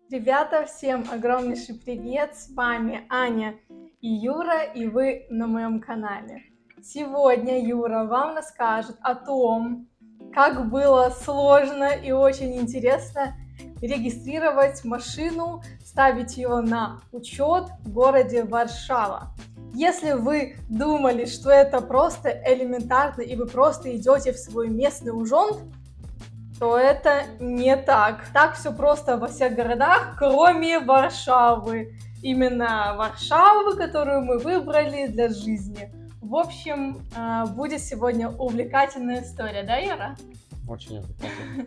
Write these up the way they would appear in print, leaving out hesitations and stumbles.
Ребята, всем огромнейший привет! С вами Аня и Юра, и вы на моем канале. Сегодня Юра вам расскажет о том, как было сложно и очень интересно регистрировать машину, ставить ее на учет в городе Варшава. Если вы думали, что это просто элементарно и вы просто идете в свой местный ужонт, то это не так. Так все просто во всех городах, кроме Варшавы. Именно Варшавы, которую мы выбрали для жизни. В общем, будет сегодня увлекательная история, да, Яра? Очень увлекательно.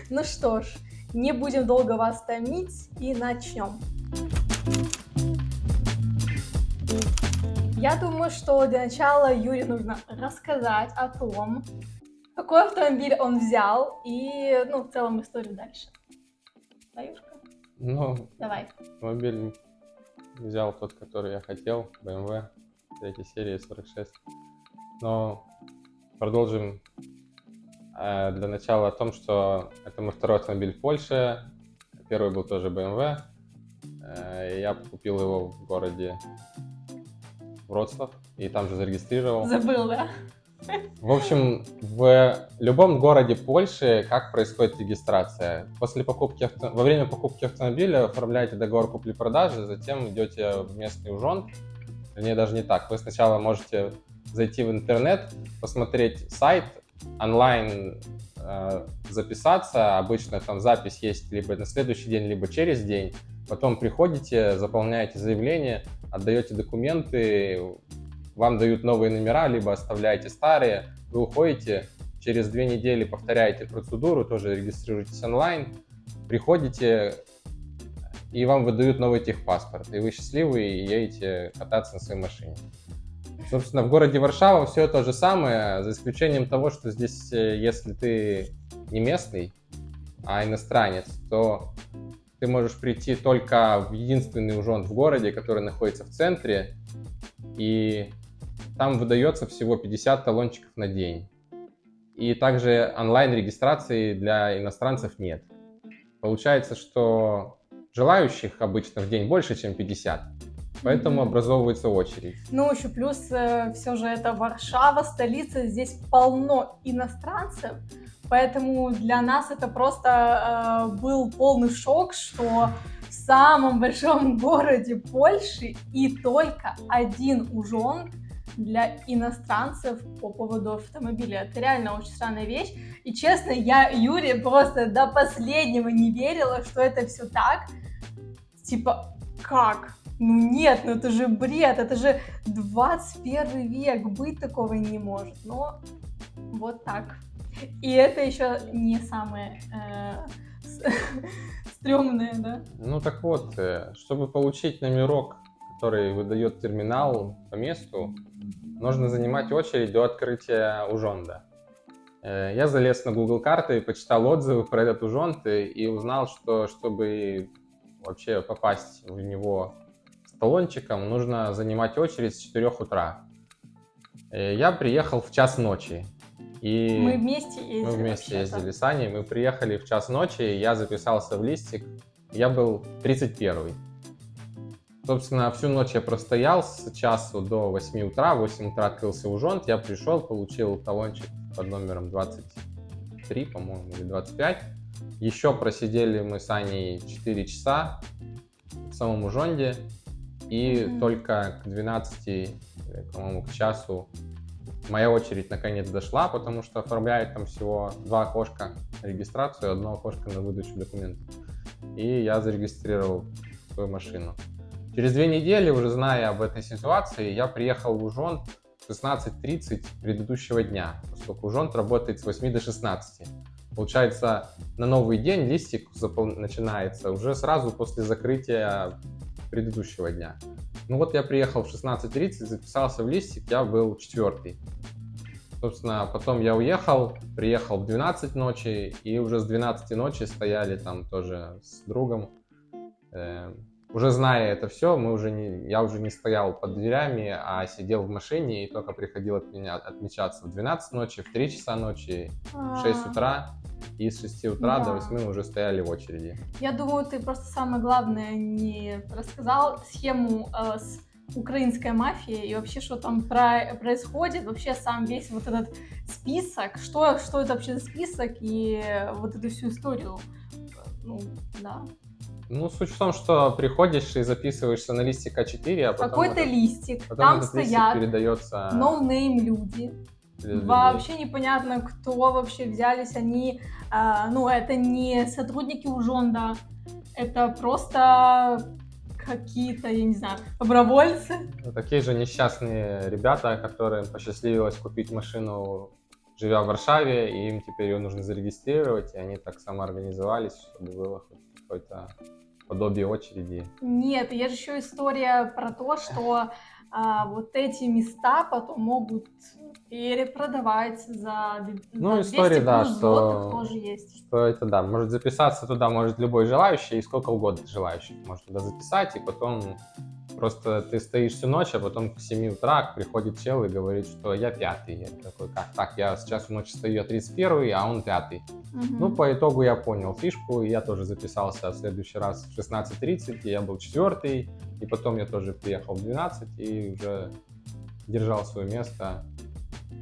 Ну что ж, не будем долго вас томить и начнем. Я думаю, что для начала Юре нужно рассказать о том, какой автомобиль он взял и, в целом историю дальше. Да, Юшка? Давай. Автомобиль взял тот, который я хотел, BMW 3 серии 46. Но продолжим для начала о том, что это мой второй автомобиль в Польше. Первый был тоже BMW. Я купил его в городе Вроцлав и там же зарегистрировал. Забыл, да? В общем, в любом городе Польши как происходит регистрация? Во время покупки автомобиля оформляете договор купли-продажи, затем идете в местный ужонт. Вернее, даже не так. Вы сначала можете зайти в интернет, посмотреть сайт, онлайн записаться. Обычно там запись есть либо на следующий день, либо через день. Потом приходите, заполняете заявление, отдаете документы, вам дают новые номера, либо оставляете старые, вы уходите, через 2 недели повторяете процедуру, тоже регистрируетесь онлайн, приходите, и вам выдают новый техпаспорт, и вы счастливы и едете кататься на своей машине. Собственно, в городе Варшава все то же самое, за исключением того, что здесь, если ты не местный, а иностранец, то ты можешь прийти только в единственный ужонт в городе, который находится в центре, и там выдается всего 50 талончиков на день. И также онлайн-регистрации для иностранцев нет. Получается, что желающих обычно в день больше, чем 50. Поэтому образовывается очередь. Ну, еще плюс, все же это Варшава, столица, здесь полно иностранцев. Поэтому для нас это просто был полный шок, что в самом большом городе Польши и только один ужонт для иностранцев по поводу автомобиля. Это реально очень странная вещь. И честно, я Юре просто до последнего не верила, что это все так. Типа, как? Ну нет, ну это же бред, это же 21 век, быть такого не может. Но вот так. И это еще не самое стрёмное, да? Ну так вот, чтобы получить номерок, который выдает терминал по месту, нужно занимать очередь до открытия ужонда. Я залез на Google карты, почитал отзывы про этот ужонт и узнал, что чтобы вообще попасть в него с талончиком, нужно занимать очередь с 4 утра. Я приехал в час ночи. И мы вместе ездили. Мы вместе ездили с Аней, мы приехали в час ночи, я записался в листик, я был 31-й. Собственно, всю ночь я простоял с часу до 8 утра, в 8 утра открылся ужонт, я пришел, получил талончик под номером 23, по-моему, или 25. Еще просидели мы с Аней 4 часа в самом ужонде, и только к 12, по-моему, к часу моя очередь наконец дошла, потому что оформляют там всего 2 окошка на регистрацию, 1 окошко на выдачу документов. И я зарегистрировал свою машину. Через 2 недели, уже зная об этой ситуации, я приехал в ужонт в 16:30 предыдущего дня, поскольку ужонт работает с 8 до 16. Получается, на новый день листик начинается уже сразу после закрытия предыдущего дня. Ну вот я приехал в 16:30, записался в листик, я был 4-й. Собственно, потом я уехал, приехал в 12 ночи, и уже с 12 ночи стояли там тоже с другом. уже зная это все, я уже не стоял под дверями, а сидел в машине и только приходил отмечаться в 12 ночи, в 3 часа ночи, в 6 утра. И с 6 утра до 8 мы уже стояли в очереди. Я думаю, ты просто самое главное не рассказал схему с украинской мафией и вообще, что там происходит, вообще сам весь вот этот список, что это вообще за список и вот эту всю историю. Ну, да. Ну, суть в том, что приходишь и записываешься на листик А4, а потом Какой-то листик, потом там этот листик стоят передается ноунейм люди. Вообще непонятно, кто вообще взялись они. Ну, это не сотрудники УЖОНДа, это просто какие-то, я не знаю, добровольцы. Такие же несчастные ребята, которым посчастливилось купить машину, живя в Варшаве, и им теперь ее нужно зарегистрировать, и они так самоорганизовались, чтобы было хоть какое-то подобие очереди. Нет, есть еще история про то, что вот эти места потом могут перепродавать за 200 история, да, плюс злотых тоже есть. Что это, да, может записаться туда может любой желающий, и сколько угодно желающих может туда записать, и потом просто ты стоишь всю ночь, а потом к 7 утра приходит чел и говорит, что я 5-й. Я такой, как так, я сейчас в ночь стою, я 31-й, а он 5-й. Ну, по итогу я понял фишку, и я тоже записался в следующий раз в 16:30, и я был 4-й, и потом я тоже приехал в 12 и уже держал свое место.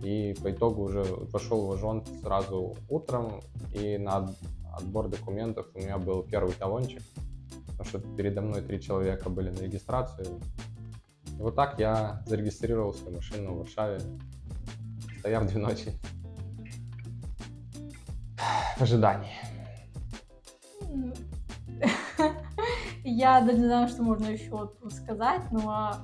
И по итогу уже пошел в ОЖОНД сразу утром, и на отбор документов у меня был первый талончик, потому что передо мной 3 человека были на регистрацию. И вот так я зарегистрировал свою машину в Варшаве, стояв 2 ночи в ожидании. Я даже не знаю, что можно еще тут сказать, но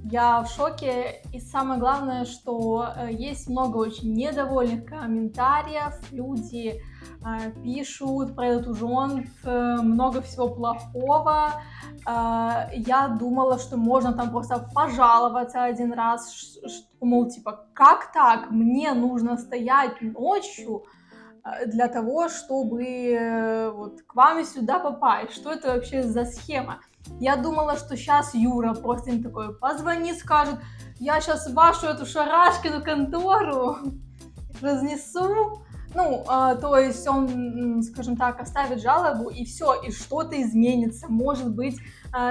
я в шоке. И самое главное, что есть много очень недовольных комментариев. Люди пишут про этот УЖОНД много всего плохого. Я думала, что можно там просто пожаловаться один раз, что, мол, типа, как так? Мне нужно стоять ночью для того, чтобы вот к вам сюда попасть. Что это вообще за схема? Я думала, что сейчас Юра просто им такой позвонит, скажет, я сейчас вашу эту шарашкину контору разнесу. Ну, то есть он, скажем так, оставит жалобу, и все, и что-то изменится. Может быть,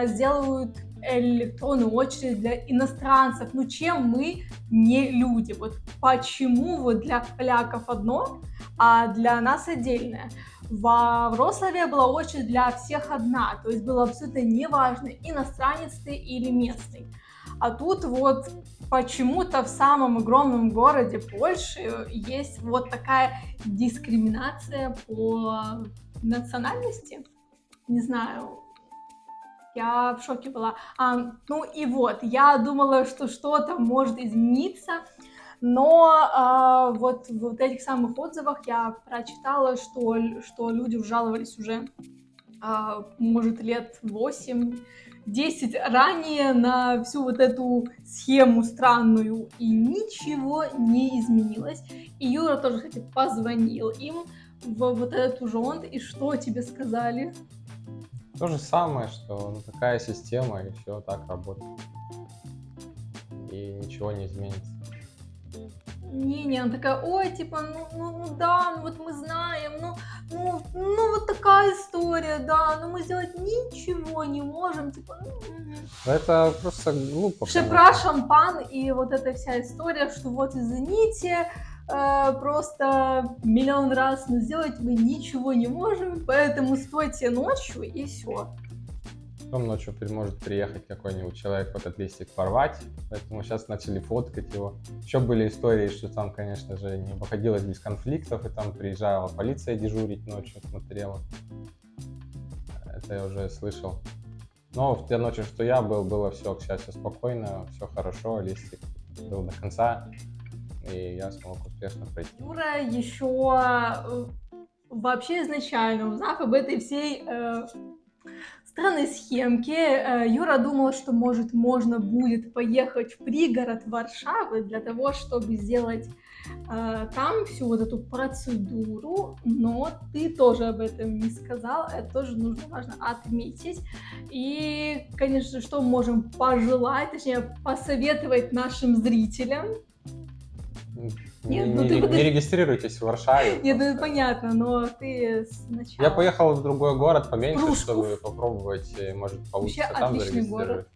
сделают электронную очередь для иностранцев. Ну, чем мы не люди? Вот почему вот для поляков одно, а для нас отдельное? Во Вроцлаве была очередь для всех одна, то есть было абсолютно неважно, иностранец ты или местный. А тут вот почему-то в самом огромном городе Польши есть вот такая дискриминация по национальности. Не знаю, я в шоке была. Ну и вот, я думала, что что-то может измениться, но вот в этих самых отзывах я прочитала, что люди жаловались уже, может, лет 8-10 ранее на всю вот эту схему странную, и ничего не изменилось. И Юра тоже, кстати, позвонил им в вот этот УЖОНД, и что тебе сказали? То же самое, что такая система, и все так работает. И ничего не изменится. Не, она такая, ой, типа, ну да, ну вот мы знаем, ну вот такая история, да, но мы сделать ничего не можем, типа, Это просто глупо. Шепрашам пан, и вот эта вся история, что вот извините, просто миллион раз, но сделать мы ничего не можем, поэтому стойте ночью и все. Потом ночью может приехать какой-нибудь человек, вот этот листик порвать, поэтому сейчас начали фоткать его. Еще были истории, что там, конечно же, не обходилось без конфликтов, и там приезжала полиция дежурить ночью, смотрела. Это я уже слышал. Но в те ночи, что я был, было все, к счастью, спокойно, все хорошо, листик был до конца, и я смог успешно пройти. Юра еще вообще изначально, узнав об этой всей странной схемке, Юра думал, что, может, можно будет поехать в пригород Варшавы для того, чтобы сделать там всю вот эту процедуру, но ты тоже об этом не сказал, это тоже важно отметить. И, конечно, что мы можем пожелать, точнее, посоветовать нашим зрителям? Нет, не регистрируйтесь в Варшаве. Нет, ну понятно, но ты сначала... Я поехал в другой город поменьше, Прусков. чтобы попробовать, может, получится Вообще там отличный зарегистрировать. город.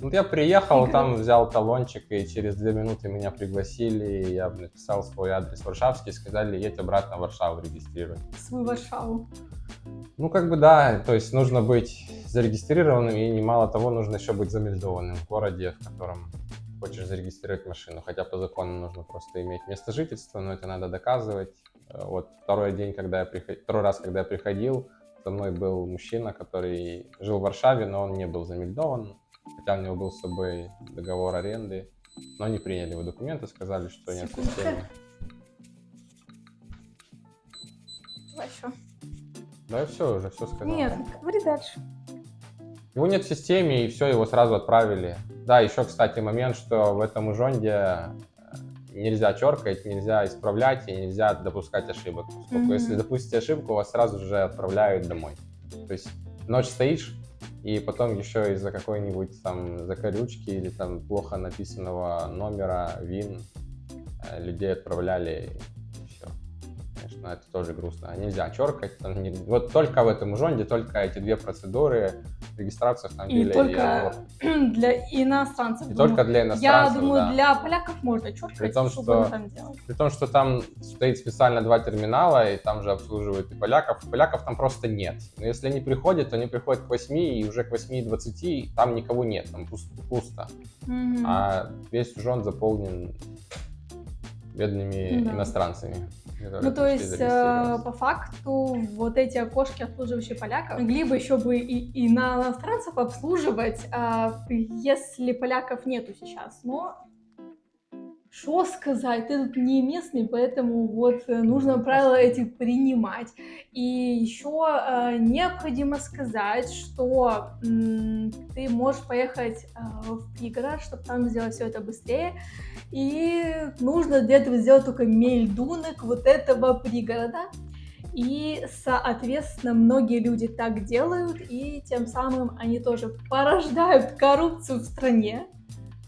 Вот я приехал, Игорь. там взял талончик, и через 2 минуты меня пригласили, я написал свой адрес варшавский, сказали, едь обратно в Варшаву регистрировать. Свою Варшаву. Ну, как бы да, то есть нужно быть зарегистрированным, и немало того, нужно еще быть замельдованным в городе, в котором хочешь зарегистрировать машину. Хотя по закону нужно просто иметь место жительства, но это надо доказывать. Вот второй раз, когда я приходил, со мной был мужчина, который жил в Варшаве, но он не был замельдован, хотя у него был с собой договор аренды, но не приняли его документы, сказали, что нет в системе. Давай еще. Да, все, уже все сказал. Нет, говори дальше. Его нет в системе, и все, его сразу отправили. Да, еще, кстати, момент, что в этом ужонде нельзя черкать, нельзя исправлять и нельзя допускать ошибок. Поскольку если допустите ошибку, вас сразу же отправляют домой. То есть ночь стоишь, и потом еще из-за какой-нибудь там закорючки или там плохо написанного номера, ВИН людей отправляли, и все. Конечно, это тоже грустно. Нельзя черкать. Вот только в этом ужонде, только эти 2 процедуры, регистрация автомобиля и только для иностранцев. И только для иностранцев, Я думаю, да. для поляков можно черкать, При том, что там делать. При том, что там стоит специально 2 терминала, и там же обслуживают и поляков. Поляков там просто нет. Но если они приходят, то они приходят к 8, и уже к 8:20 там никого нет, там пусто. А весь ужон заполнен бедными иностранцами. Ну, то есть, по факту, вот эти окошки, обслуживающие поляков, могли бы еще бы и на иностранцев обслуживать, если поляков нету сейчас. Но что сказать, ты тут не местный, поэтому вот нужно правила эти принимать. И еще необходимо сказать, что ты можешь поехать в пригород, чтобы там сделать все это быстрее. И нужно для этого сделать только мельдунок вот этого пригорода. И, соответственно, многие люди так делают, и тем самым они тоже порождают коррупцию в стране.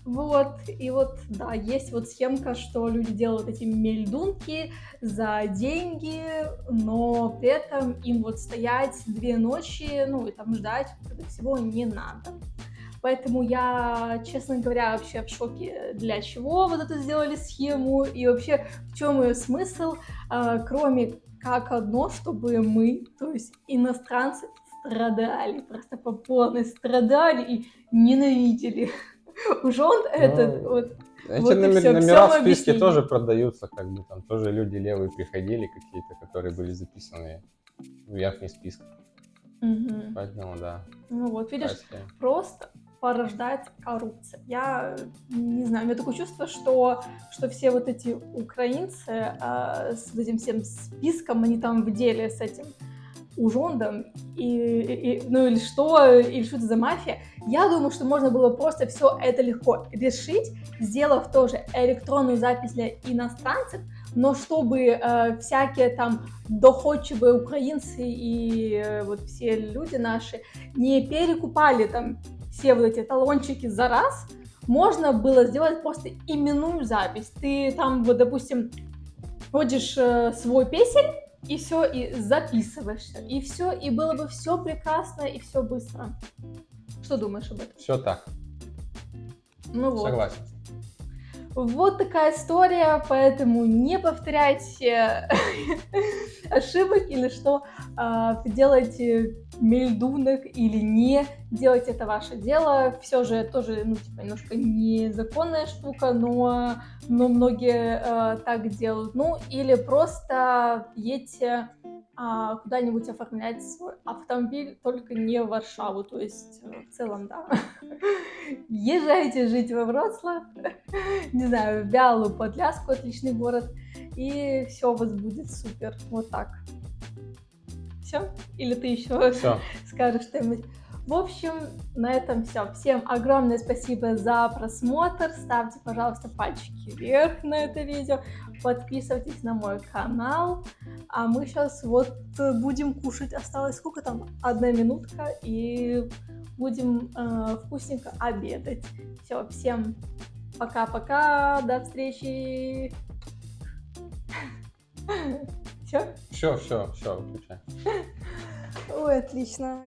Вот, и вот, да, есть вот схемка, что люди делают эти мельдунки за деньги, но при этом им вот стоять 2 ночи, ну, и там ждать этого всего не надо. Поэтому я, честно говоря, вообще в шоке, для чего вот это сделали схему, и вообще в чем ее смысл, кроме как одно, чтобы мы, то есть иностранцы, страдали, просто по полной страдали и ненавидели. Ужон этот вот. Эти вот номера в списке тоже продаются, как бы там тоже люди левые приходили какие-то, которые были записаны в верхний список. Поэтому да. Ну вот, видишь, просто порождает коррупция. Я не знаю, у меня такое чувство, что все вот эти украинцы с этим всем списком, они там в деле с этим ужондом, ну или что это за мафия. Я думаю, что можно было просто все это легко решить, сделав тоже электронную запись для иностранцев, но чтобы всякие там доходчивые украинцы и вот все люди наши не перекупали там все вот эти талончики за раз, можно было сделать просто именную запись. Ты там, вот, допустим, вводишь свой песель, и все, и записываешься, и все, и было бы все прекрасно, и все быстро. Что думаешь об этом? Все так. Ну вот. Согласен. Вот такая история, поэтому не повторяйте ошибок или что, делайте мельдунок или не делайте, это ваше дело. Все же тоже, ну, типа, немножко незаконная штука, но многие так делают. Ну, или просто едьте куда-нибудь оформлять свой автомобиль, только не в Варшаву, то есть в целом, да. Езжайте жить во Вроцлав, не знаю, в Бялу, Подляску, отличный город, и все у вас будет супер, вот так. Все? Или ты еще скажешь что-нибудь? В общем, на этом все. Всем огромное спасибо за просмотр. Ставьте, пожалуйста, пальчики вверх на это видео. Подписывайтесь на мой канал. А мы сейчас вот будем кушать. Осталось сколько там? 1 минутка. И будем вкусненько обедать. Все, всем пока-пока. До встречи. Все? Все, выключай. Ой, отлично.